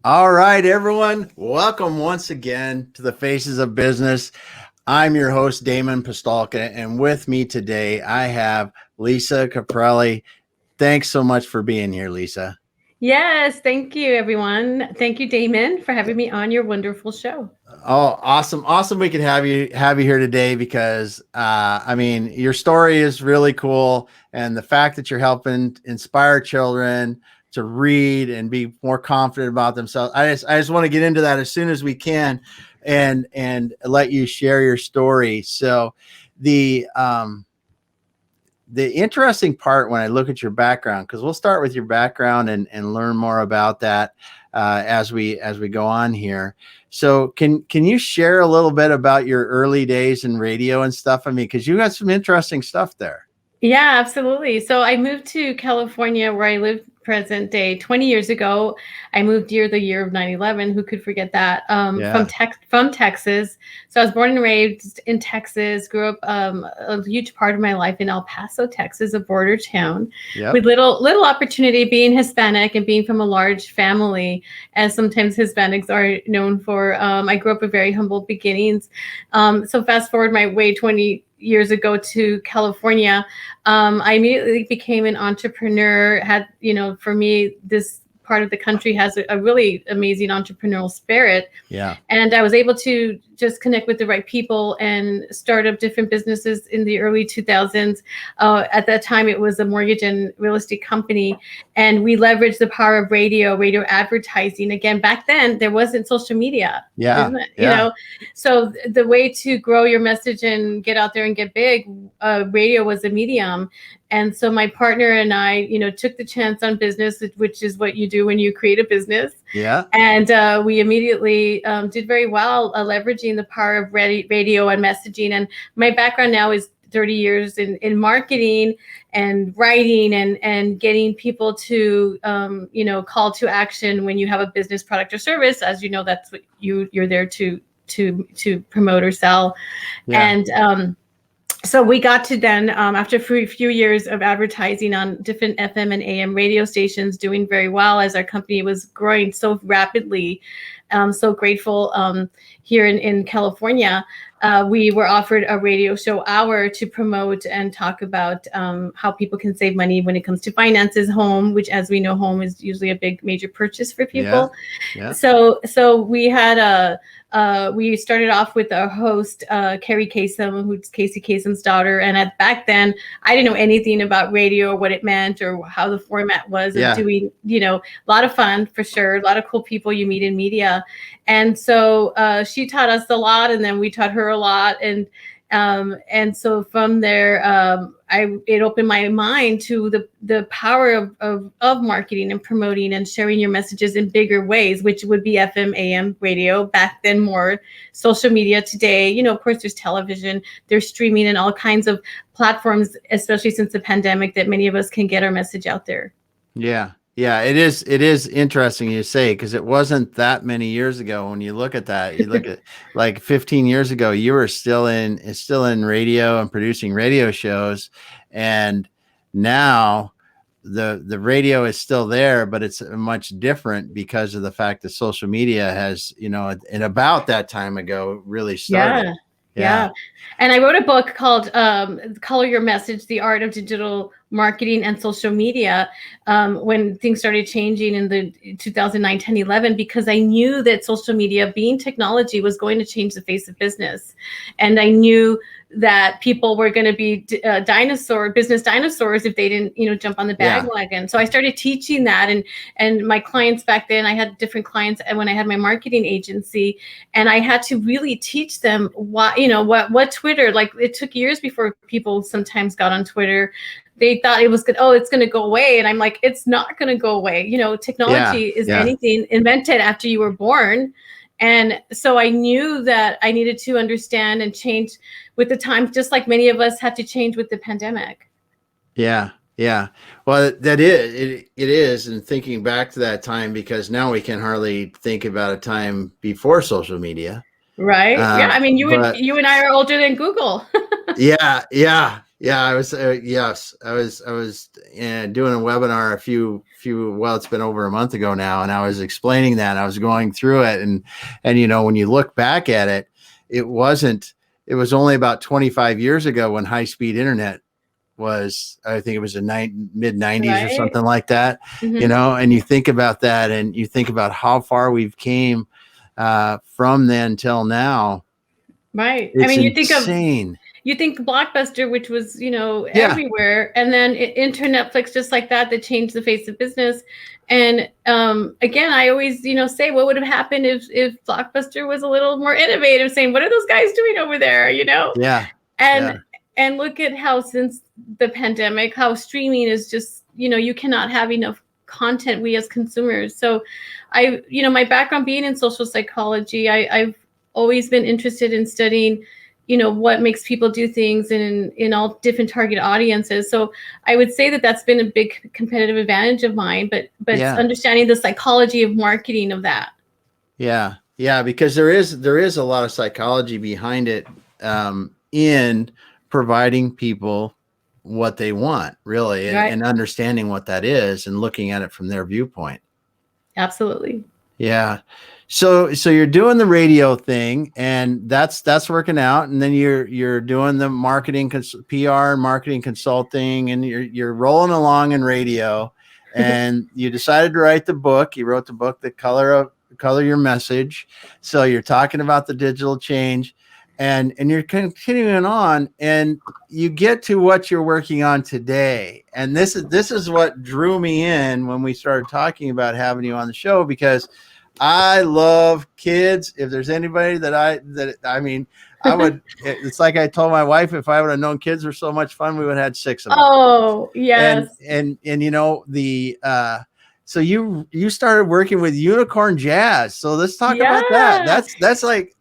All right, everyone. Welcome once again to the Faces of Business. I'm your host, Damon Pistolka, and with me today, I have Lisa Caprelli. Thanks so much for being here, Lisa. Yes, thank you, everyone. Thank you, Damon, for having me on your wonderful show. Oh, awesome. Awesome. We could have you here today because your story is really cool. And the fact that you're helping inspire children to read and be more confident about themselves. I just want to get into that as soon as we can and let you share your story. So the the interesting part when I look at your background, because we'll start with your background and learn more about that as we go on here. So can you share a little bit about your early days in radio and stuff? I mean, because you got some interesting stuff there. Yeah, absolutely. So I moved to California where I live present day 20 years ago. I moved near the year of 9/11. Who could forget that? Yeah. From Texas. So I was born and raised in Texas, grew up a huge part of my life in El Paso, Texas, a border town with Yep. little opportunity being Hispanic and being from a large family, as sometimes Hispanics are known for. I grew up with very humble beginnings. So fast forward my way 20 years ago to California. I immediately became an entrepreneur. For me, this part of the country has a really amazing entrepreneurial spirit. Yeah. And I was able to just connect with the right people and start up different businesses in the early 2000s. At that time, it was a mortgage and real estate company. And we leveraged the power of radio advertising. Again, back then, there wasn't social media. Yeah. Isn't it? Yeah. So the way to grow your message and get out there and get big, radio was a medium. And so my partner and I, took the chance on business, which is what you do when you create a business. Yeah. And we immediately did very well, leveraging the power of radio and messaging. And my background now is 30 years in marketing and writing and getting people to, call to action when you have a business, product, or service. As you know, that's what you're there to promote or sell. Yeah. And so we got to then, after a few years of advertising on different FM and AM radio stations, doing very well as our company was growing so rapidly. So grateful here in California. We were offered a radio show hour to promote and talk about how people can save money when it comes to finances, home, which, as we know, home is usually a big major purchase for people. Yeah. So we had we started off with our host, Carrie Kasem, who's Casey Kasem's daughter. And back then, I didn't know anything about radio or what it meant or how the format was of doing, a lot of fun for sure. A lot of cool people you meet in media. And so she taught us a lot, and then we taught her a lot. And so from there, it opened my mind to the power of marketing and promoting and sharing your messages in bigger ways, which would be FM, AM, radio. Back then, more social media. Today, of course, there's television, there's streaming, and all kinds of platforms, especially since the pandemic, that many of us can get our message out there. Yeah. Yeah, it is interesting you say, because it wasn't that many years ago. When you look at that, you look at like 15 years ago, you were still in radio and producing radio shows. And now the radio is still there, but it's much different because of the fact that social media has, and about that time ago really started. Yeah. And I wrote a book called Color Your Message, The Art of Digital Marketing and Social Media, when things started changing in the 2009, 10, 11, because I knew that social media, being technology, was going to change the face of business. And I knew that people were going to be business dinosaurs if they didn't, jump on the bandwagon. Yeah. So I started teaching that, and my clients back then, I had different clients when I had my marketing agency, and I had to really teach them what Twitter, like, it took years before people sometimes got on Twitter. They thought it was good. Oh, it's going to go away. And I'm like, it's not going to go away. Technology is anything invented after you were born. And so I knew that I needed to understand and change with the times, just like many of us had to change with the pandemic. Yeah. Yeah. Well, it is. And thinking back to that time, because now we can hardly think about a time before social media. Right. Yeah. I mean, you and I are older than Google. Yeah. Yeah, I was yes, I was doing a webinar well, it's been over a month ago now, and I was explaining that. I was going through it, and when you look back at it, it wasn't it was only about 25 years ago when high speed internet was, I think it was the mid 90s or Right. something like that, Hmm. and you think about that, and you think about how far we've came from then till now. Right. I It's mean, insane. you think Blockbuster, which was, Yeah, everywhere, and then enter Netflix just like that, that changed the face of business. And again, I always, say, what would have happened if Blockbuster was a little more innovative, saying, what are those guys doing over there? yeah, yeah, And look at how since the pandemic, how streaming is just, you cannot have enough content, we as consumers. So my background being in social psychology, I've always been interested in studying what makes people do things in all different target audiences. So I would say that that's been a big competitive advantage of mine, but yeah. understanding the psychology of marketing of that. Yeah, yeah, because there is a lot of psychology behind it, in providing people what they want, really, and, Right. and understanding what that is and looking at it from their viewpoint. Absolutely. Yeah. So you're doing the radio thing, and that's working out, and then you're doing the PR and marketing consulting, and you're rolling along in radio, and you decided to write the book. You wrote the book, The Color Your Message. So you're talking about the digital change, and you're continuing on, and you get to what you're working on today. And this is what drew me in when we started talking about having you on the show, because I love kids. If there's anybody I mean, I would, it's like I told my wife, if I would have known kids were so much fun, we would have had 6 of them. Oh, yes. And so you started working with Unicorn Jazz. So let's talk about that. Yeah. That's like,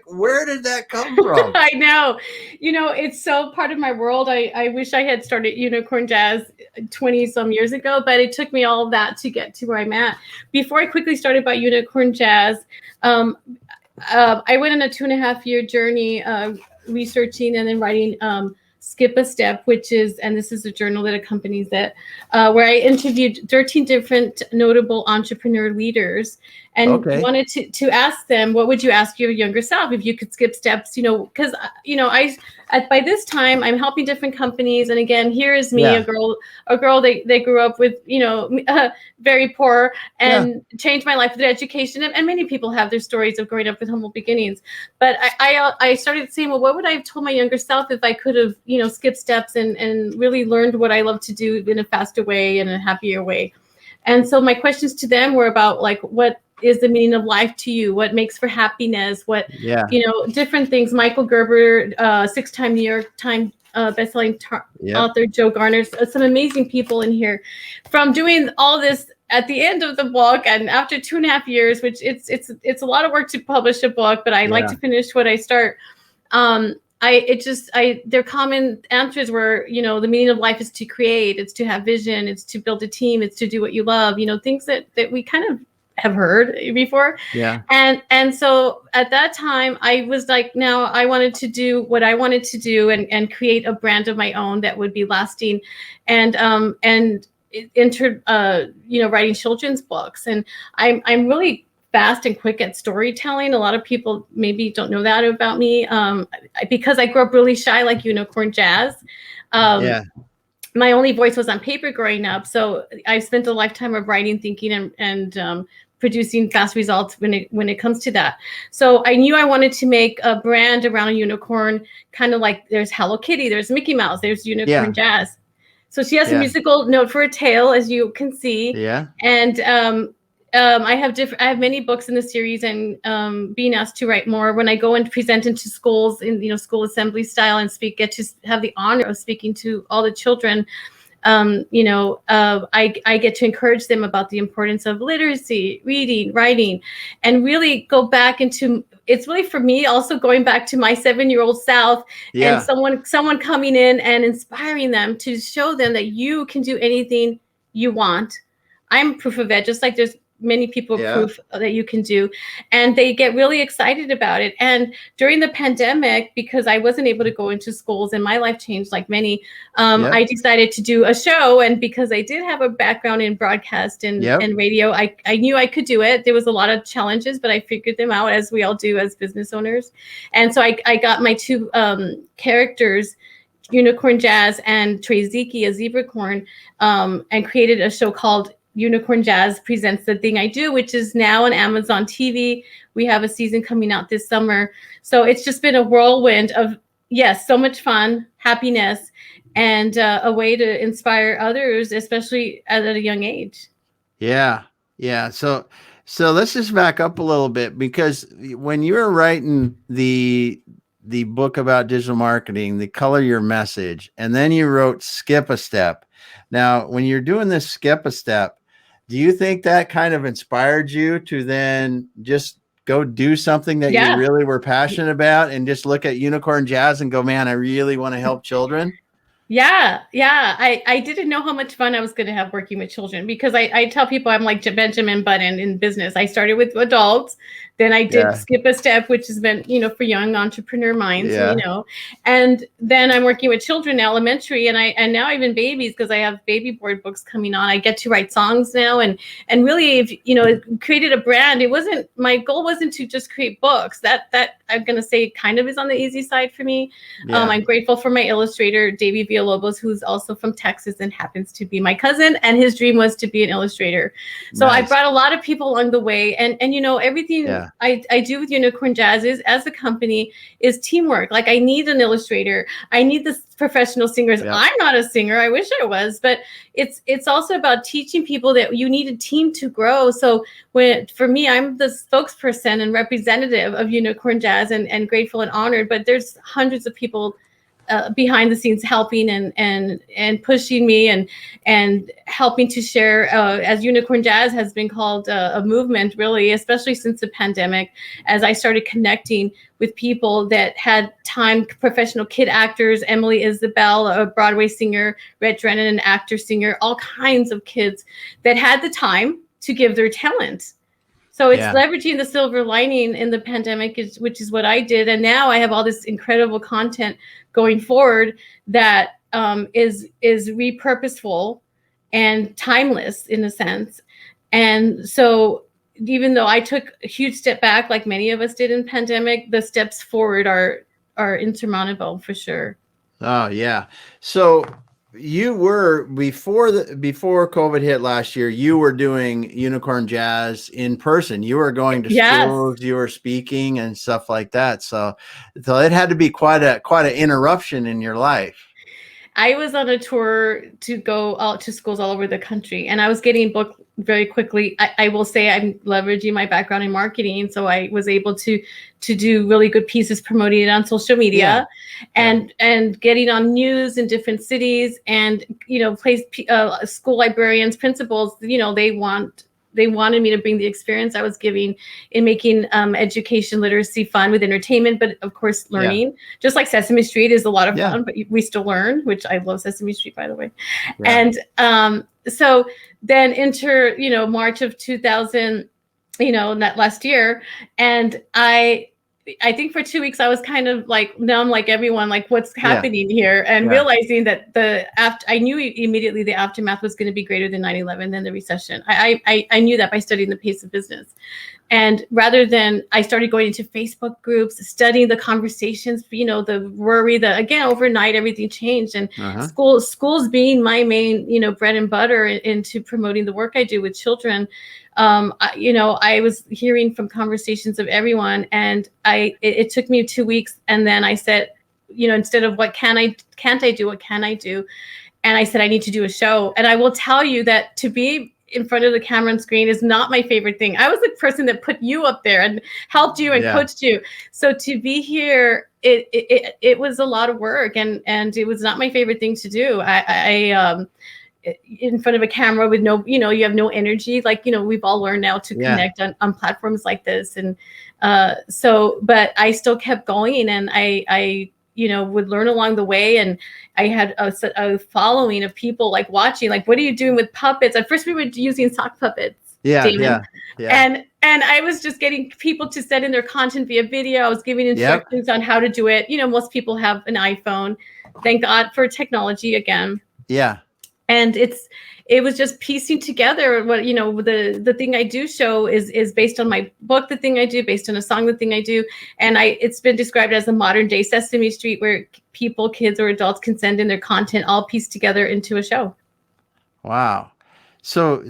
where did that come from? I know. It's so part of my world. I wish I had started Unicorn Jazz 20 some years ago, but it took me all of that to get to where I'm at. Before I quickly started about Unicorn Jazz, I went on a 2.5 year journey researching and then writing Skip a Step, and this is a journal that accompanies it, where I interviewed 13 different notable entrepreneur leaders and Okay. wanted to ask them, what would you ask your younger self if you could skip steps? Because by this time I'm helping different companies, and again, here is me, Yeah. a girl they grew up with, very poor, Yeah. and changed my life with education, and many people have their stories of growing up with humble beginnings. But I started saying, well, what would I have told my younger self if I could have skipped steps and really learned what I love to do in a faster way and a happier way. And so my questions to them were about, like, what is the meaning of life to you? What makes for happiness? What, Yeah. different things. Michael Gerber, 6-time New York Times bestselling author, Joe Garner, some amazing people in here. From doing all this at the end of the book, and after 2.5 years, which it's a lot of work to publish a book, but I like to finish what I start. Their common answers were, the meaning of life is to create, it's to have vision, it's to build a team, it's to do what you love, things that we kind of have heard before. Yeah. And so at that time I was like, now I wanted to do what I wanted to do and create a brand of my own that would be lasting, and entered writing children's books. And I'm really fast and quick at storytelling. A lot of people maybe don't know that about me, because I grew up really shy, like Unicorn Jazz. My only voice was on paper growing up, so I spent a lifetime of writing, thinking, and producing fast results when it comes to that. So I knew I wanted to make a brand around a unicorn, kind of like there's Hello Kitty, there's Mickey Mouse, there's Unicorn Jazz. So she has a musical note for a tail, as you can see. Yeah. And I have many books in the series, and being asked to write more. When I go and present into schools in school assembly style and get to have the honor of speaking to all the children, I get to encourage them about the importance of literacy, reading, writing, and really go back into. It's really, for me, also going back to my 7-year-old self, and someone coming in and inspiring them to show them that you can do anything you want. I'm proof of it. Just like there's many people Yeah. proof that you can do, and they get really excited about it. And during the pandemic, because I wasn't able to go into schools and my life changed like many, Yep. I decided to do a show. And because I did have a background in broadcast and radio, I knew I could do it. There was a lot of challenges, but I figured them out, as we all do as business owners. And so I got my two characters, Unicorn Jazz and Treziki, a zebracorn, and created a show called Unicorn Jazz Presents the Thing I Do, which is now on Amazon TV. We have a season coming out this summer. So it's just been a whirlwind of, yes, so much fun, happiness, and a way to inspire others, especially at a young age. Yeah. Yeah. So let's just back up a little bit, because when you were writing the book about digital marketing, the Color Your Message, and then you wrote Skip a Step. Now, when you're doing this Skip a Step, do you think that kind of inspired you to then just go do something that you really were passionate about, and just look at Unicorn Jazz and go, man, I really want to help children? Yeah. I didn't know how much fun I was going to have working with children, because I tell people I'm like Benjamin Button in business. I started with adults, then I did Skip a Step, which has been, for young entrepreneur minds, and then I'm working with children, elementary, and now even babies, because I have baby board books coming on. I get to write songs now, and really, if created a brand. My goal wasn't to just create books. That I'm going to say kind of is on the easy side for me. I'm grateful for my illustrator, Davey Villalobos, who's also from Texas and happens to be my cousin, and his dream was to be an illustrator. So I brought a lot of people along the way, and everything I do with Unicorn Jazz is, as a company, is teamwork. Like, I need an illustrator, I need the professional singers. I'm not a singer, I wish I was, but it's also about teaching people that you need a team to grow. So for me, I'm the spokesperson and representative of Unicorn Jazz, and grateful and honored, but there's hundreds of people behind the scenes helping and pushing me and helping to share, as Unicorn Jazz has been called a movement, really, especially since the pandemic, as I started connecting with people that had time, professional kid actors, Emily Isabel, a Broadway singer, Rhett Drennan, an actor, singer, all kinds of kids that had the time to give their talent. So it's leveraging the silver lining in the pandemic, which is what I did. And now I have all this incredible content going forward that is repurposeful and timeless, in a sense. And so even though I took a huge step back, like many of us did in pandemic, the steps forward are insurmountable, for sure. Oh, yeah. So you were, before COVID hit last year, you were doing Unicorn Jazz in person. You were going to schools, you were speaking and stuff like that. So it had to be quite an interruption in your life. I was on a tour to go out to schools all over the country, and I was getting booked very quickly. I will say I'm leveraging my background in marketing, so I was able to do really good pieces promoting it on social media, and getting on news in different cities, and place school librarians, principals. They wanted me to bring the experience I was giving in making education, literacy fun with entertainment, but of course learning. Just like Sesame Street is a lot of fun, but we still learn, which I love Sesame Street, by the way. And so then enter, March of 2000, not last year, and I think for 2 weeks I was kind of like numb, like everyone, like what's happening here, and realizing that I knew immediately the aftermath was going to be greater than 9/11, than the recession. I knew that by studying the pace of business. And rather than, I started going into Facebook groups, studying the conversations, the worry, again, overnight, everything changed. And schools being my main, bread and butter into promoting the work I do with children. I was hearing from conversations of everyone, and it took me 2 weeks. And then I said, instead of what can't I do? What can I do? And I said, I need to do a show. And I will tell you that to be in front of the camera and screen is not my favorite thing. I was the person that put you up there and helped you and coached you. So to be here, it was a lot of work, and it was not my favorite thing to do. I in front of a camera with no, you have no energy. Like, we've all learned now to connect on platforms like this. And but I still kept going, and I would learn along the way. And I had a following of people like watching, like, what are you doing with puppets? At first we were using sock puppets. Yeah. Damon. Yeah. Yeah. And I was just getting people to send in their content via video. I was giving Yep. instructions on how to do it. Most people have an iPhone. Thank God for technology again. Yeah. And it was just piecing together what the thing I do show is based on my book, the thing I do, based on a song, the thing I do. And it's been described as a modern day Sesame Street, where people, kids or adults, can send in their content all pieced together into a show. Wow. So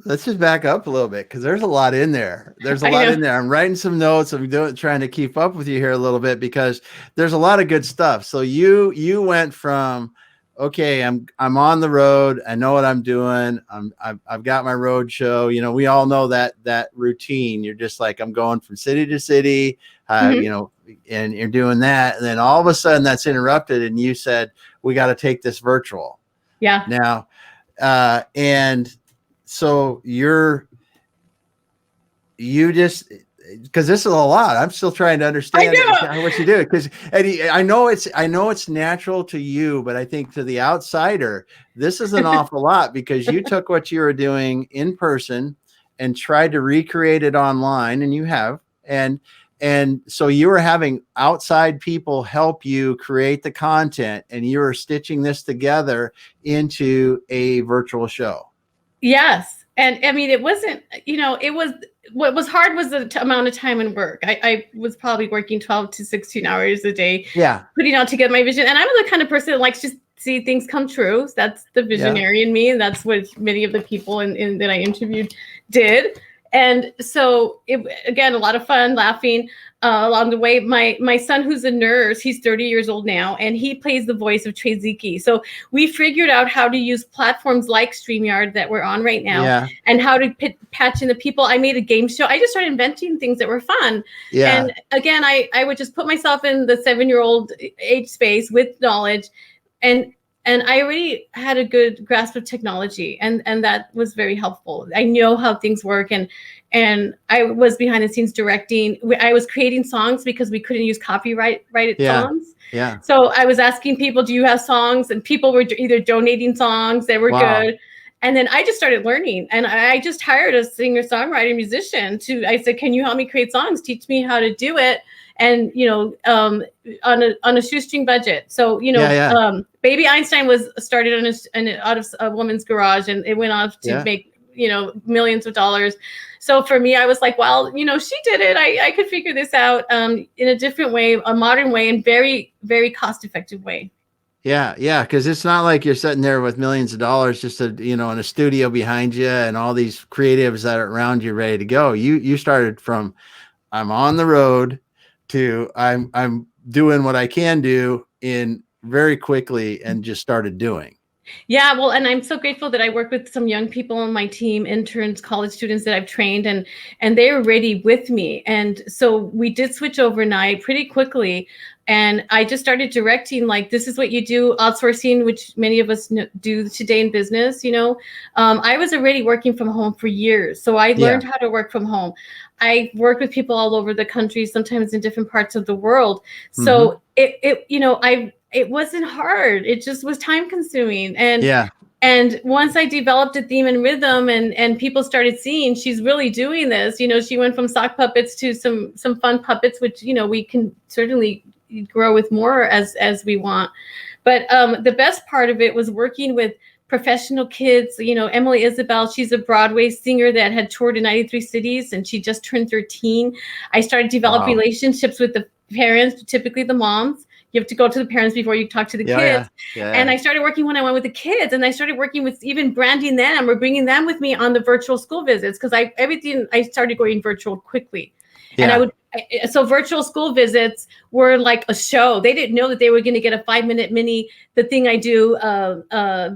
let's just back up a little bit, because there's a lot in there. There's a I lot know. in there. I'm writing some notes. I'm trying to keep up with you here a little bit, because there's a lot of good stuff. So you went from, okay, I'm on the road. I know what I'm doing. I've got my road show. We all know that routine. You're just like, I'm going from city to city, Mm-hmm. and you're doing that. And then all of a sudden that's interrupted, and you said, we got to take this virtual Yeah. now. And so you just, because this is a lot. I'm still trying to I understand know. what you do. Because I know it's natural to you, but I think to the outsider, this is an awful lot, because you took what you were doing in person and tried to recreate it online, and you have, and so you were having outside people help you create the content, and you were stitching this together into a virtual show. Yes. And I mean, it wasn't, it was, what was hard was the amount of time and work. I was probably working 12 to 16 hours a day, Yeah. putting out together my vision. And I'm the kind of person that likes to see things come true. That's the Yeah. visionary in me. And that's what many of the people that I interviewed did. And so again, a lot of fun, laughing along the way. My son, who's a nurse, he's 30 years old now, and he plays the voice of Trey Zeke. So we figured out how to use platforms like StreamYard that we're on right now, Yeah. and how to patch in the people. I made a game show. I just started inventing things that were fun. Yeah. And again, I would just put myself in the 7-year-old age space with knowledge, and I already had a good grasp of technology, and that was very helpful. I know how things work, and I was behind the scenes directing. I was creating songs because we couldn't use copyrighted Yeah. songs. Yeah. So I was asking people, do you have songs? And people were either donating songs that were Wow. good. And then I just started learning, and I just hired a singer, songwriter, musician I said, can you help me create songs? Teach me how to do it. And, on a shoestring budget. So, Yeah. Baby Einstein was started out of a woman's garage, and it went off to make, millions of dollars. So for me, I was like, well, she did it. I could figure this out in a different way, a modern way, and very, very cost-effective way. Yeah. Yeah. Because it's not like you're sitting there with millions of dollars just in a studio behind you and all these creatives that are around you ready to go. You started from, I'm on the road, to I'm doing what I can do in very quickly, and just started doing. Yeah, well, and I'm so grateful that I work with some young people on my team, interns, college students that I've trained, and they were ready with me. And so we did switch overnight pretty quickly. And I just started directing, like, this is what you do, outsourcing, which many of us do today in business. I was already working from home for years, so I learned how to work from home. I worked with people all over the country, sometimes in different parts of the world. So it wasn't hard. It just was time consuming. And once I developed a theme and rhythm, and people started seeing she's really doing this, she went from sock puppets to some fun puppets, which, we can certainly grow with more as we want. But the best part of it was working with professional kids. Emily Isabel, she's a Broadway singer that had toured in 93 cities, and she just turned 13. I started developing relationships with the parents, typically the moms. You have to go to the parents before you talk to the kids. Yeah. And I started working when I went with the kids, and I started working with even branding them or bringing them with me on the virtual school visits, because I started going virtual quickly. Yeah. And so virtual school visits were like a show. They didn't know that they were going to get a 5-minute mini, the thing I do,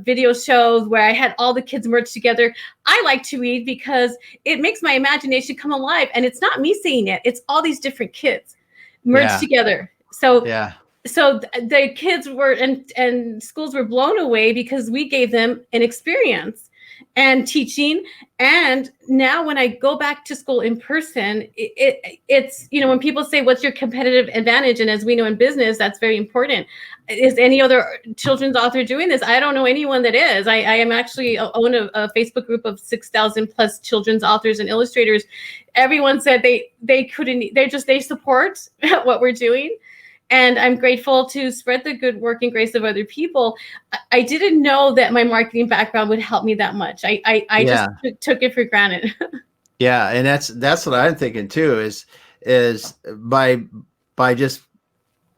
video shows where I had all the kids merged together. I like to read because it makes my imagination come alive, and it's not me saying it. It's all these different kids merged together. So the kids were and schools were blown away because we gave them an experience. and teaching. And now when I go back to school in person, it's, you know, when people say, what's your competitive advantage? And as we know in business, that's very important. Is any other children's author doing this? I don't know anyone that is. I am actually own a Facebook group of 6,000 plus children's authors and illustrators. Everyone said they couldn't, they support what we're doing. And I'm grateful to spread the good work and grace of other people. I didn't know that my marketing background would help me that much. I just took it for granted. Yeah, and that's what I'm thinking too. Is by just,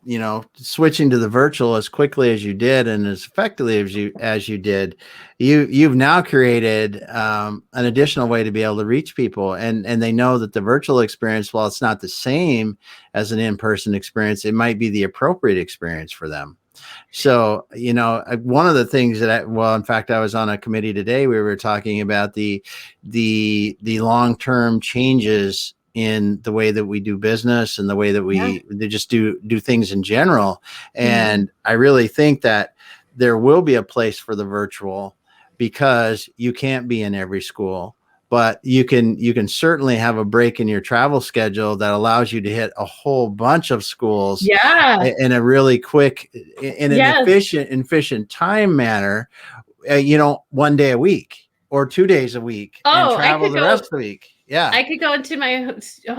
you know, switching to the virtual as quickly as you did and as effectively as you did, you've now created an additional way to be able to reach people, and they know that the virtual experience, while it's not the same as an in-person experience, it might be the appropriate experience for them. So, you know, one of the things that in fact, I was on a committee today. We were talking about the long-term changes in the way that we do business and the way that we just do things in general. And I really think that there will be a place for the virtual, because you can't be in every school, but you can certainly have a break in your travel schedule that allows you to hit a whole bunch of schools in a really quick, in an efficient time manner, you know, 1 day a week or 2 days a week, and travel the rest of the week. Yeah, I could go into my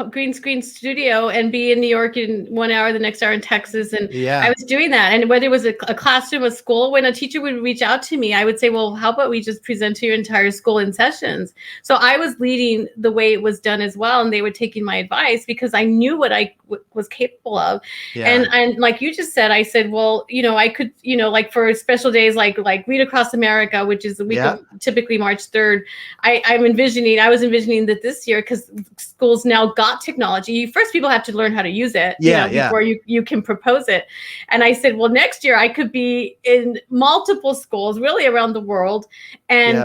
green screen studio and be in New York in 1 hour, the next hour in Texas. And I was doing that. And whether it was a classroom, a school, when a teacher would reach out to me, I would say, well, how about we just present to your entire school in sessions? So I was leading the way it was done as well. And they were taking my advice because I knew what I was capable of. And like you just said, I said, well, you know, I could, you know, like for special days, like Read Across America, which is the week of typically March 3rd. I was envisioning that this year, because schools now got technology. First, people have to learn how to use it before you can propose it. And I said, well, next year I could be in multiple schools really around the world. And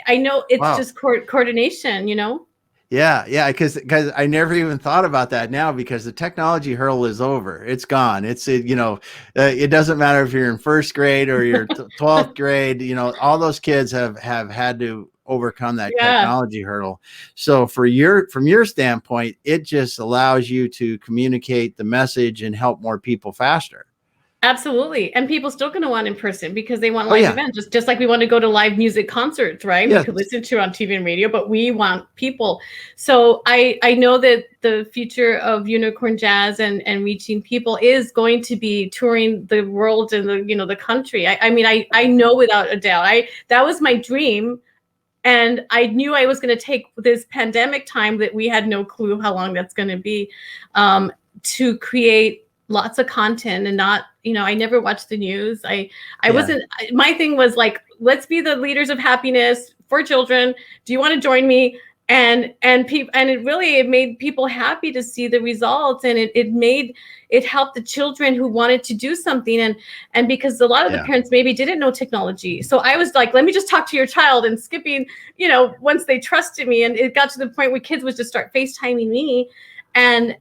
I know it's just coordination, you know? Yeah, because I never even thought about that now, because the technology hurdle is over. It's gone. You know, it doesn't matter if you're in first grade or you're 12th grade. You know, all those kids have had to overcome that technology hurdle. So from your standpoint, it just allows you to communicate the message and help more people faster. Absolutely. And people still going to want in person because they want live events, just like we want to go to live music concerts, right? We could listen to on TV and radio, but we want people. So I know that the future of unicorn jazz and reaching people is going to be touring the world and the country. I mean, I know without a doubt, that was my dream. And I knew I was going to take this pandemic time that we had no clue how long that's going to be, to create lots of content and not, I never watched the news. I wasn't, my thing was like, let's be the leaders of happiness for children. Do you want to join me? And it made people happy to see the results. And it helped the children who wanted to do something. And because a lot of the parents maybe didn't know technology. So I was like, let me just talk to your child, and skipping, once they trusted me, and it got to the point where kids would just start FaceTiming me and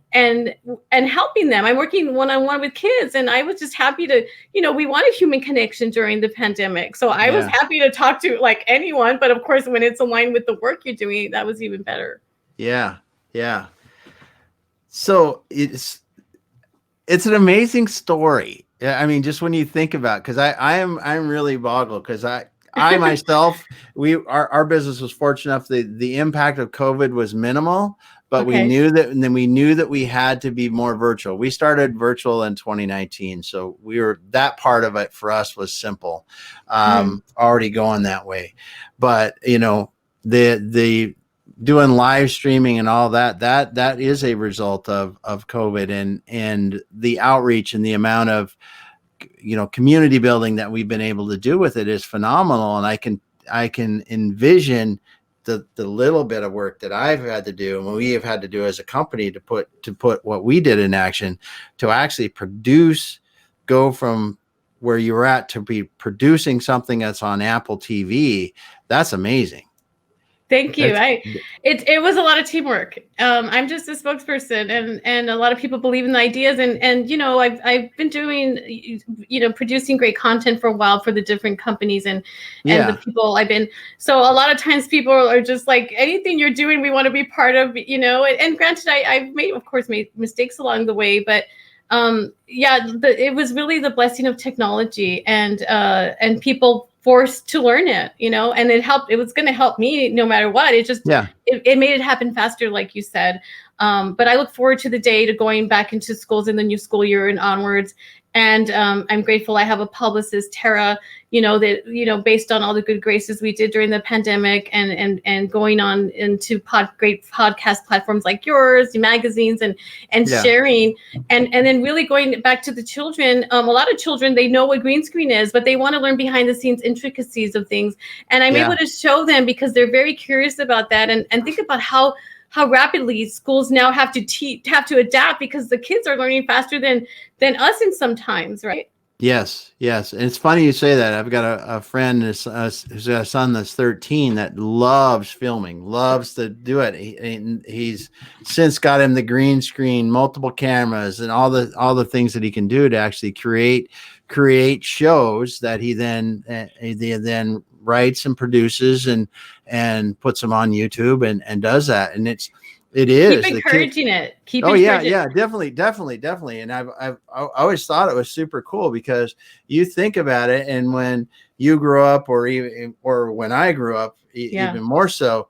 helping them. I'm working one-on-one with kids, and I was just happy to, we wanted human connection during the pandemic. So I was happy to talk to like anyone, but of course, when it's aligned with the work you're doing, that was even better. Yeah. So it's an amazing story. I mean, just when you think about, because I'm really boggled, because I myself, our business was fortunate enough the impact of COVID was minimal, but we knew that we had to be more virtual. We started virtual in 2019. So that part of it for us was simple, already going that way. But, the doing live streaming and all that is a result of COVID and the outreach and the amount of, community building that we've been able to do with it is phenomenal. And I can envision the little bit of work that I've had to do, and we have had to do as a company to put what we did in action, to actually go from where you were at to be producing something that's on Apple TV. That's amazing. Thank you. That's It was a lot of teamwork. I'm just a spokesperson, and a lot of people believe in the ideas, and I've been doing producing great content for a while for the different companies and the yeah, people I've been. So a lot of times people are just like, anything you're doing, we want to be part of. And granted, I've made, of course, made mistakes along the way, but it was really the blessing of technology and people forced to learn it, and it helped. It was going to help me no matter what. yeah. It made it happen faster, like you said. But I look forward to the day to going back into schools in the new school year and onwards. And I'm grateful I have a publicist, Tara, that based on all the good graces we did during the pandemic and going on into great podcast platforms like yours, magazines, and Yeah. sharing, and then really going back to the children. A lot of children, they know what green screen is, but they want to learn behind the scenes intricacies of things, and I'm Yeah. able to show them because they're very curious about that, and think about how rapidly schools now have to adapt, because the kids are learning faster than us in sometimes, right? Yes, yes. And it's funny you say that. I've got a friend who's got a son that's 13 that loves filming, loves to do it. He's since got him the green screen, multiple cameras, and all the things that he can do to actually create shows that he then writes and produces and puts them on YouTube and does that. And it Keep is the kid. encouraging it. Keep Oh yeah, encouraging it. yeah, definitely. And I always thought it was super cool because you think about it, and when you grew up, or when I grew up, Yeah. even more so,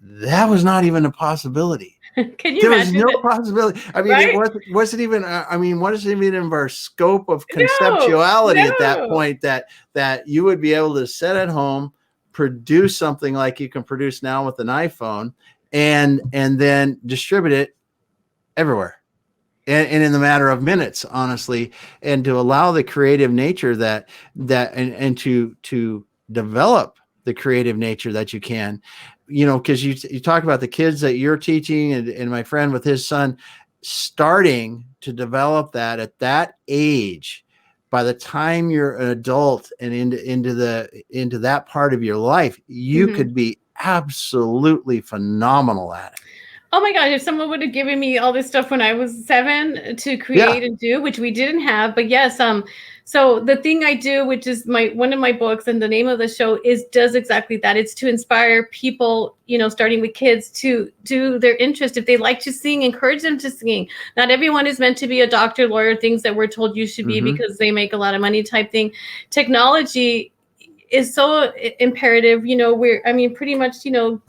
that was not even a possibility. Can you There was imagine no it? possibility. I mean, Right? it wasn't even. I mean, what is even in our scope of No, conceptuality at that no. point that you would be able to sit at home, produce something like you can produce now with an iPhone, and then distribute it everywhere. And in the matter of minutes, honestly, and to allow the creative nature and to develop the creative nature that you can, because you talk about the kids that you're teaching, and my friend with his son starting to develop that at that age. By the time you're an adult and into that part of your life, you Mhm. could be absolutely phenomenal at it. Oh my God, if someone would have given me all this stuff when I was 7 to Yeah. create and do, which we didn't have, but yes, so the thing I do, which is one of my books, and the name of the show does exactly that. It's to inspire people, starting with kids, to do their interest. If they like to sing, encourage them to sing. Not everyone is meant to be a doctor, lawyer, things that we're told you should be Mm-hmm. because they make a lot of money type thing. Technology is so imperative. Pretty much,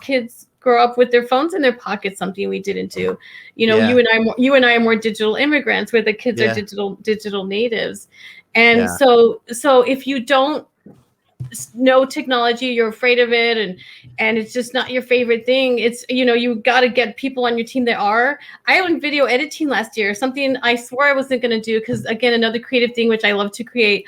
kids grow up with their phones in their pockets, something we didn't do. Yeah. You and I are more digital immigrants, where the kids are Yeah. digital natives. And Yeah. so if you don't know technology, you're afraid of it, and it's just not your favorite thing. It's, you got to get people on your team that are. I learned video editing last year, something I swore I wasn't going to do, because again, another creative thing which I love to create.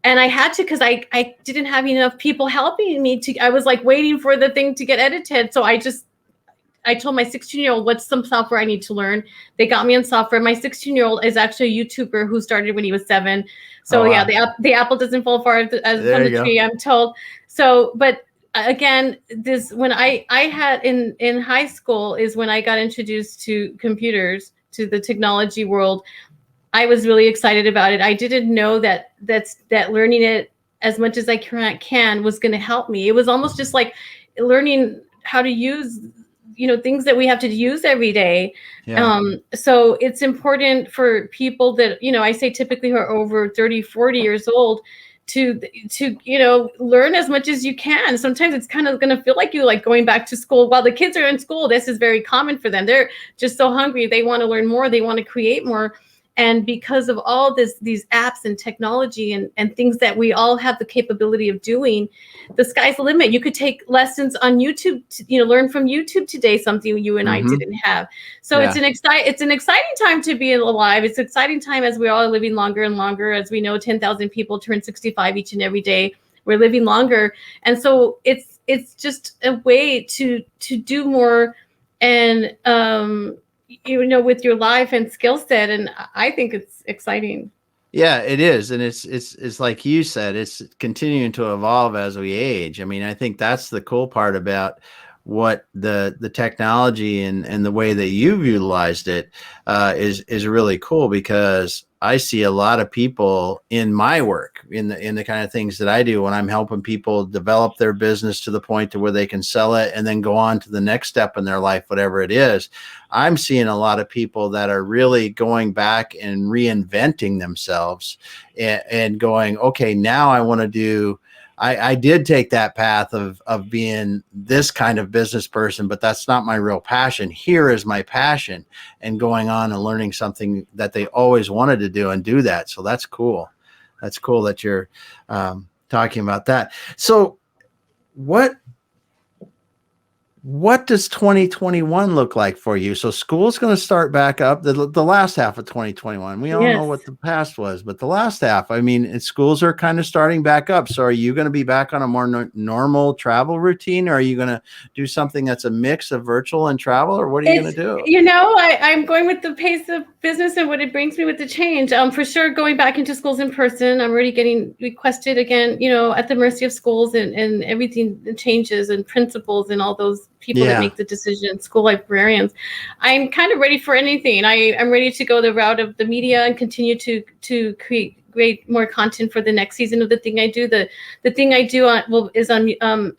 And I had to, because I didn't have enough people helping me I was like waiting for the thing to get edited. So I told my 16-year-old what's some software I need to learn. They got me on software. My 16-year-old is actually a YouTuber who started when he was 7. So Oh, wow. yeah, the apple doesn't fall far from There the you go. tree, I'm told. So, but again, this, when I had in high school, is when I got introduced to computers, to the technology world. I was really excited about it. I didn't know that learning it as much as I can was going to help me. It was almost just like learning how to use, things that we have to use every day. Yeah. So it's important for people that, I say typically who are over 30, 40 years old, to learn as much as you can. Sometimes it's kind of going to feel like you like going back to school. While the kids are in school, this is very common for them. They're just so hungry. They want to learn more. They want to create more. And because of all these apps and technology and things that we all have the capability of doing, the sky's the limit. You could take lessons on YouTube, learn from YouTube today, something you and I Mm-hmm. didn't have. So Yeah. it's an exciting time to be alive. It's an exciting time as we all are living longer and longer. As we know, 10,000 people turn 65 each and every day. We're living longer. And so it's just a way to do more, and with your life and skill set. And I think it's exciting. Yeah, it is. And it's like you said, it's continuing to evolve as we age. I mean, I think that's the cool part about what the technology and the way that you've utilized it is really cool, because I see a lot of people in my work, in the kind of things that I do when I'm helping people develop their business to the point to where they can sell it and then go on to the next step in their life, whatever it is. I'm seeing a lot of people that are really going back and reinventing themselves, and going, okay, now I want to do, I did take that path of being this kind of business person, but that's not my real passion. Here is my passion, and going on and learning something that they always wanted to do and do that. So that's cool. That's cool that you're talking about that. So what does 2021 look like for you? So school's going to start back up the last half of 2021. We all know what the past was, but the last half, I mean, schools are kind of starting back up. So are you going to be back on a more normal travel routine? Or are you going to do something that's a mix of virtual and travel, or what are you going to do? I'm going with the pace of business and what it brings me with the change. For sure, going back into schools in person. I'm already getting requested again, at the mercy of schools and everything changes, and principals and all those people that make the decision, school librarians. I'm kind of ready for anything. I'm ready to go the route of the media and continue to create more content for the next season of the thing I do. The thing I do is on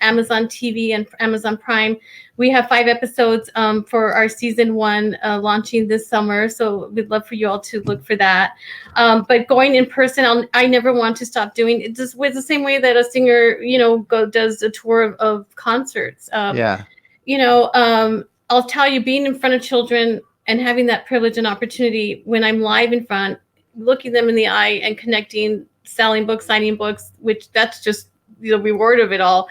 Amazon TV and Amazon Prime. We have 5 episodes for our season 1 launching this summer. So we'd love for you all to look for that. But going in person, I never want to stop doing it. Just with the same way that a singer, does a tour of concerts. I'll tell you, being in front of children and having that privilege and opportunity when I'm live in front, looking them in the eye and connecting, selling books, signing books, which that's just the reward of it all.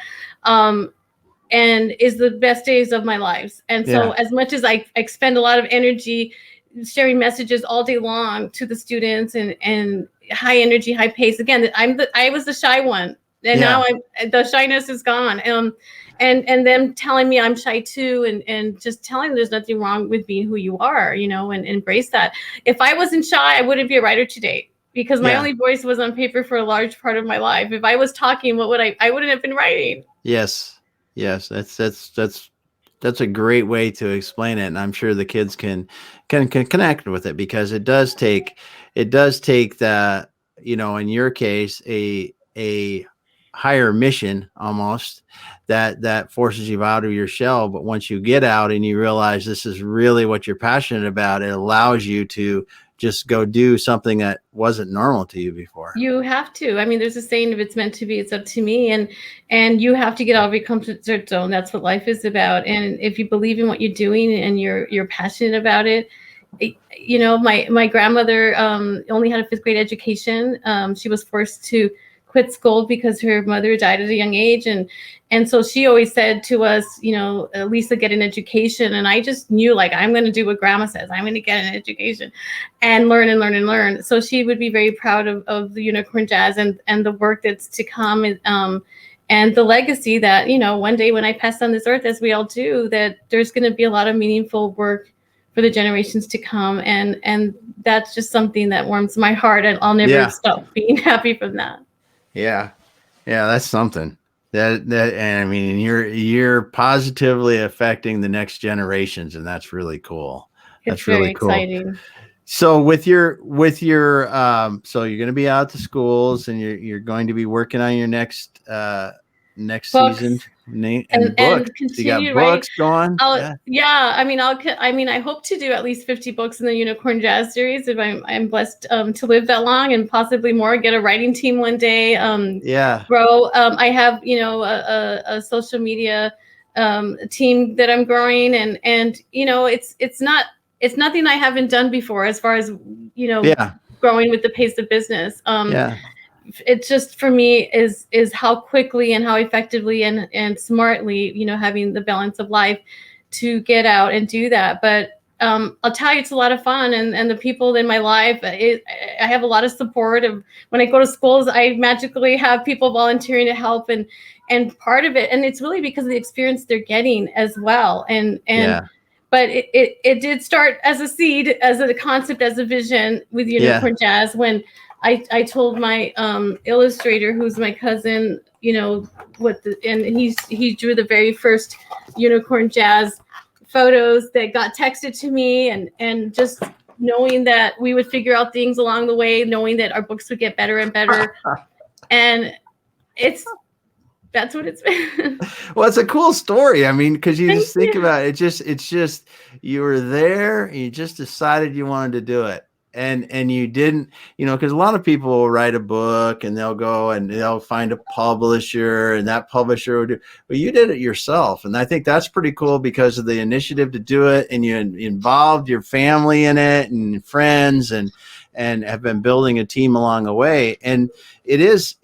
And is the best days of my lives. And so as much as I expend a lot of energy sharing messages all day long to the students and high energy, high pace, again, I was the shy one, and now the shyness is gone. And them telling me I'm shy too, and just telling them there's nothing wrong with being who you are, and embrace that. If I wasn't shy, I wouldn't be a writer today, because my only voice was on paper for a large part of my life. If I was talking, what would I wouldn't have been writing. Yes. That's a great way to explain it. And I'm sure the kids can connect with it, because it does take that, in your case, a higher mission almost that forces you out of your shell. But once you get out and you realize this is really what you're passionate about, it allows you to just go do something that wasn't normal to you before. You have to. I mean, there's a saying, if it's meant to be, it's up to me. And you have to get out of your comfort zone. That's what life is about. And if you believe in what you're doing and you're passionate about it, my grandmother only had a 5th grade education. She was forced to quit school because her mother died at a young age. And so she always said to us, Lisa, get an education. And I just knew, like, I'm going to do what grandma says. I'm going to get an education and learn and learn and learn. So she would be very proud of the Unicorn Jazz and the work that's to come. And the legacy that, one day when I pass on this earth, as we all do, that there's going to be a lot of meaningful work for the generations to come. And that's just something that warms my heart. And I'll never stop being happy from that. Yeah, that's something. And I mean, you're positively affecting the next generations, and that's really cool. That's really cool. Exciting. So with your so you're going to be out to schools, and you're going to be working on your next books. Season and books. Continue, you got books going. I hope to do at least 50 books in the Unicorn Jazz series if I'm blessed to live that long, and possibly more. Get a writing team one day. Grow. I have a social media team that I'm growing, and it's nothing I haven't done before as far as growing with the pace of business. It's just, for me, is how quickly and how effectively and smartly, having the balance of life to get out and do that. But I'll tell you, it's a lot of fun, and the people in my life, I have a lot of support. When I go to schools, I magically have people volunteering to help, and part of it, and it's really because of the experience they're getting as well. But it did start as a seed, as a concept, as a vision with Unicorn Jazz, when I told my illustrator, who's my cousin, and he drew the very first Unicorn Jazz photos that got texted to me, and just knowing that we would figure out things along the way, knowing that our books would get better and better. And that's what it's been. Well, it's a cool story. I mean, because you just think about it, it's just you were there and you just decided you wanted to do it. And you didn't, because a lot of people will write a book and they'll go and they'll find a publisher, and that publisher will do, but you did it yourself. And I think that's pretty cool because of the initiative to do it, and you involved your family in it and friends, and have been building a team along the way. And it is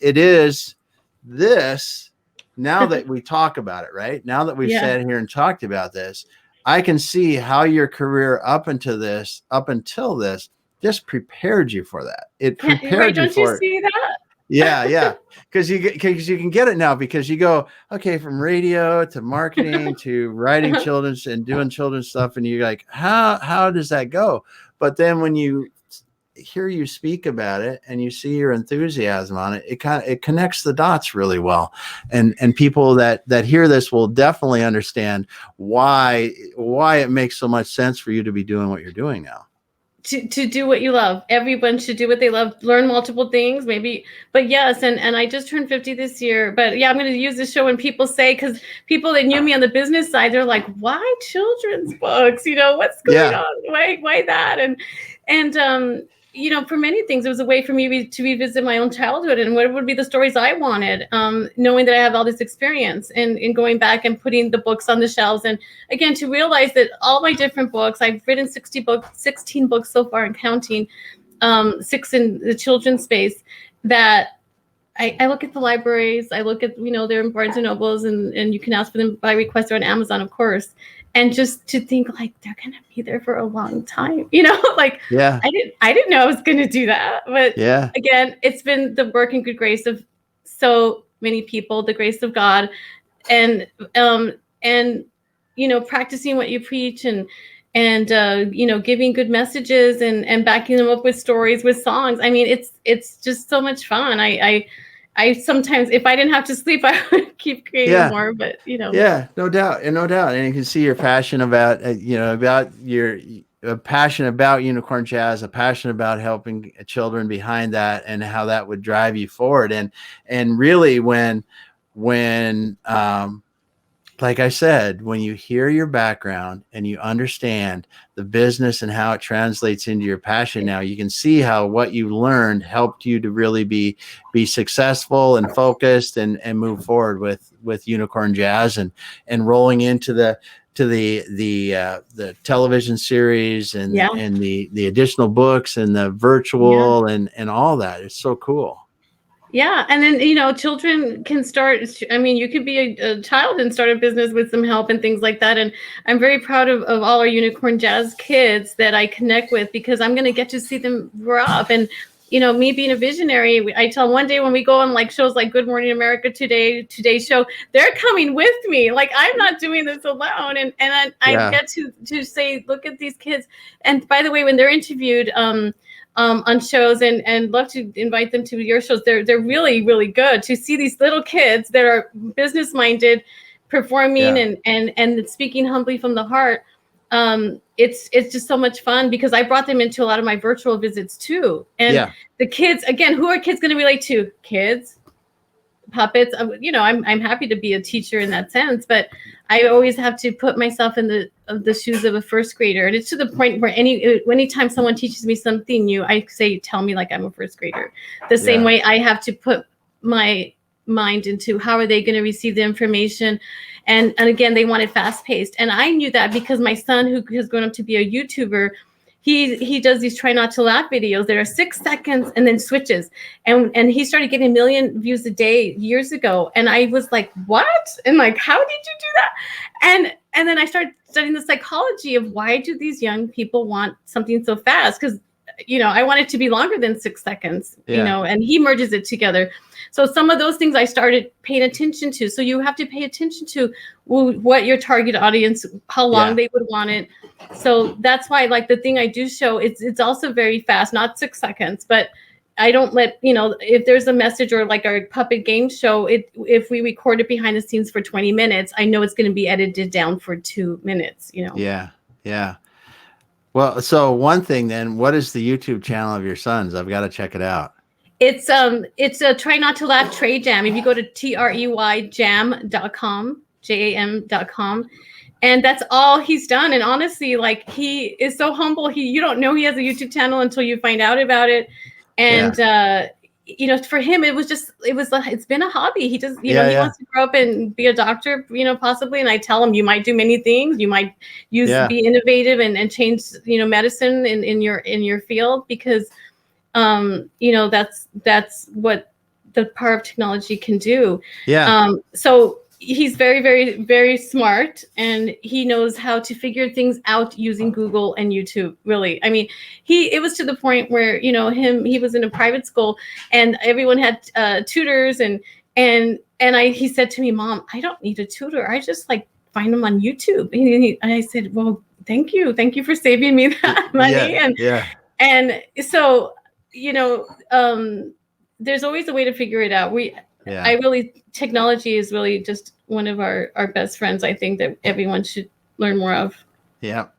this, now that we talk about it, right? Now that we've sat here and talked about this, I can see how your career up until this just prepared you for that. It prepared you for it. Don't you see that? Yeah. Because you can get it now, because you go, okay, from radio to marketing to writing children's and doing children's stuff. And you're like, how does that go? But then when you hear you speak about it and you see your enthusiasm on it, it connects the dots really well. And people that hear this will definitely understand why it makes so much sense for you to be doing what you're doing now. To do what you love. Everyone should do what they love, learn multiple things, maybe. But yes, and I just turned 50 this year. But yeah, I'm going to use this show when people say, because people that knew me on the business side, they're like, why children's books? What's going on? Why that? And for many things, it was a way for me to revisit my own childhood and what would be the stories I wanted, knowing that I have all this experience and going back and putting the books on the shelves. And again, to realize that all my different books, I've written 16 books so far and counting, 6 in the children's space, that I look at the libraries, I look at, they're in Barnes and Nobles, and you can ask for them by request or on Amazon, of course. And just to think like they're gonna be there for a long time, I didn't know I was gonna do that. But again, it's been the work and good grace of so many people, the grace of God, and practicing what you preach, and giving good messages and backing them up with stories, with songs. I mean, it's just so much fun. I sometimes, if I didn't have to sleep, I would keep creating more, but Yeah, no doubt. And you can see your passion about, a passion about Unicorn Jazz, a passion about helping children behind that, and how that would drive you forward. And really when like I said, when you hear your background and you understand the business and how it translates into your passion, now you can see how what you learned helped you to really be successful and focused and move forward with Unicorn Jazz and rolling into the television series and the additional books and the virtual and all that. It's so cool. Yeah. And then, children can start. I mean, you could be a child and start a business with some help and things like that. And I'm very proud of all our Unicorn Jazz kids that I connect with, because I'm going to get to see them grow up. And, me being a visionary, I tell one day when we go on like shows like Good Morning America, Today's Show, they're coming with me. Like, I'm not doing this alone. And I get to say, look at these kids. And by the way, when they're interviewed, on shows, and love to invite them to your shows. They're really, really good to see these little kids that are business minded, performing and speaking humbly from the heart. It's just so much fun, because I brought them into a lot of my virtual visits too. And the kids, again, who are kids going to relate to? Kids, puppets. I'm happy to be a teacher in that sense, but I always have to put myself in the shoes of a first grader. And it's to the point where anytime someone teaches me something new, I say, tell me like I'm a first grader. The same way I have to put my mind into how are they going to receive the information. And again, they want it fast paced. And I knew that because my son, who has grown up to be a YouTuber, he does these try not to laugh videos that are 6 seconds and then switches. And he started getting 1 million views a day years ago. And I was like, what? And like, how did you do that? And then I started studying the psychology of why do these young people want something so fast? Because, I want it to be longer than 6 seconds, and he merges it together. So some of those things I started paying attention to. So you have to pay attention to what your target audience, how long they would want it. So that's why, like, the thing I do show, it's also very fast, not 6 seconds, but I don't let, if there's a message or like our puppet game show, if we record it behind the scenes for 20 minutes, I know it's going to be edited down for 2 minutes, Yeah. Yeah. Well, so one thing then, what is the YouTube channel of your sons? I've got to check it out. It's a Try Not to Laugh Trey Jam. If you go to treyjam.com, jam.com, and that's all he's done. And honestly, like, he is so humble. You don't know he has a YouTube channel until you find out about it. And for him, it's been a hobby. He just, he wants to grow up and be a doctor, possibly. And I tell him, you might do many things. You might be innovative and change, medicine in your field, because that's what the power of technology can do. So he's very, very, very smart, and he knows how to figure things out using Google and YouTube. Really, I mean, it was to the point where he was in a private school, and everyone had tutors, and he said to me, "Mom, I don't need a tutor. I just like find them on YouTube." And I said, "Well, thank you for saving me that money." And so, there's always a way to figure it out. Technology is really just one of our best friends, I think, that everyone should learn more of. Yep.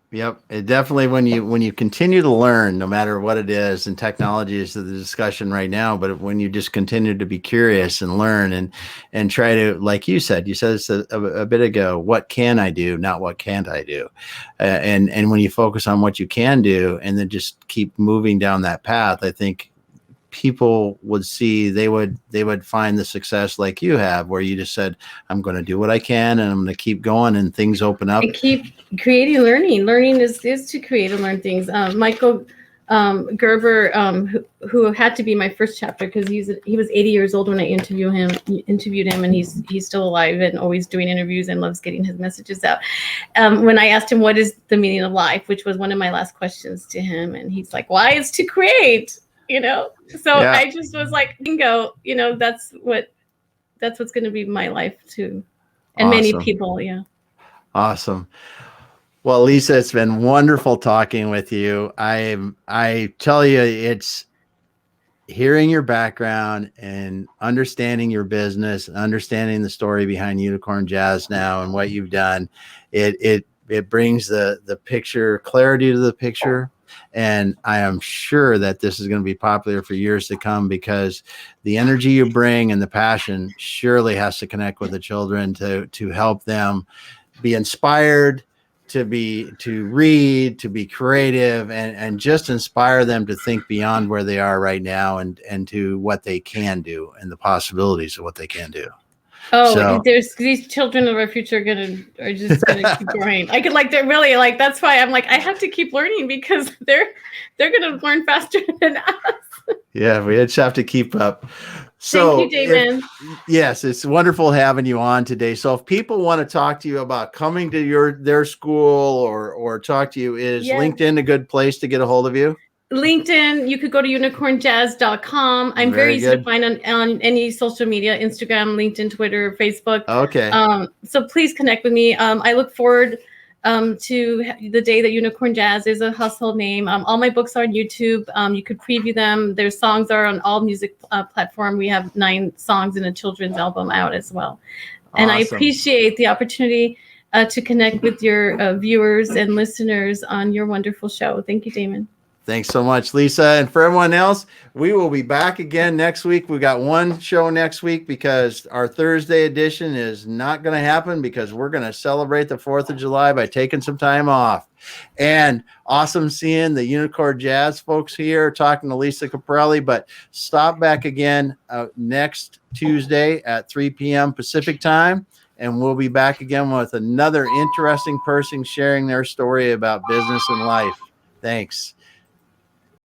It definitely, when you continue to learn, no matter what it is, and technology is the discussion right now, but when you just continue to be curious and learn and try to, like you said this a bit ago, what can I do, not what can't I do? And when you focus on what you can do and then just keep moving down that path, I think people would see, they would find the success like you have, where you just said, I'm going to do what I can, and I'm going to keep going, and things open up. And keep creating, learning is to create and learn things. Michael Gerber, who had to be my first chapter, because he was 80 years old when I interviewed him, and he's still alive and always doing interviews and loves getting his messages out. When I asked him what is the meaning of life, which was one of my last questions to him, and he's like, why? It's to create. So I just was like, bingo, that's what's going to be my life too. And many people. Yeah. Awesome. Well, Lisa, it's been wonderful talking with you. I tell you, it's hearing your background and understanding your business, understanding the story behind Unicorn Jazz now and what you've done. It brings the picture, clarity to the picture. And I am sure that this is going to be popular for years to come, because the energy you bring and the passion surely has to connect with the children to help them be inspired, to read, to be creative, and just inspire them to think beyond where they are right now and to what they can do and the possibilities of what they can do. There's these children of our future are just gonna keep growing. They're really like, that's why I'm like, I have to keep learning, because they're gonna learn faster than us. Yeah, we just have to keep up. So thank you, Damon. Yes, it's wonderful having you on today. So if people want to talk to you about coming to their school or talk to you, is LinkedIn a good place to get a hold of you? LinkedIn, you could go to unicornjazz.com. I'm very easy to find on any social media, Instagram, LinkedIn, Twitter, Facebook. Okay. So please connect with me. I look forward to the day that Unicorn Jazz is a household name. All my books are on YouTube. You could preview them. Their songs are on all music platform. We have 9 songs in a children's album out as well. And I appreciate the opportunity to connect with your viewers and listeners on your wonderful show. Thank you, Damon. Thanks so much, Lisa. And for everyone else, we will be back again next week. We got one show next week, because our Thursday edition is not going to happen, because we're going to celebrate the 4th of July by taking some time off. And awesome seeing the Unicorn Jazz folks here, talking to Lisa Caprelli. But stop back again next Tuesday at 3 p.m. Pacific time. And we'll be back again with another interesting person sharing their story about business and life. Thanks.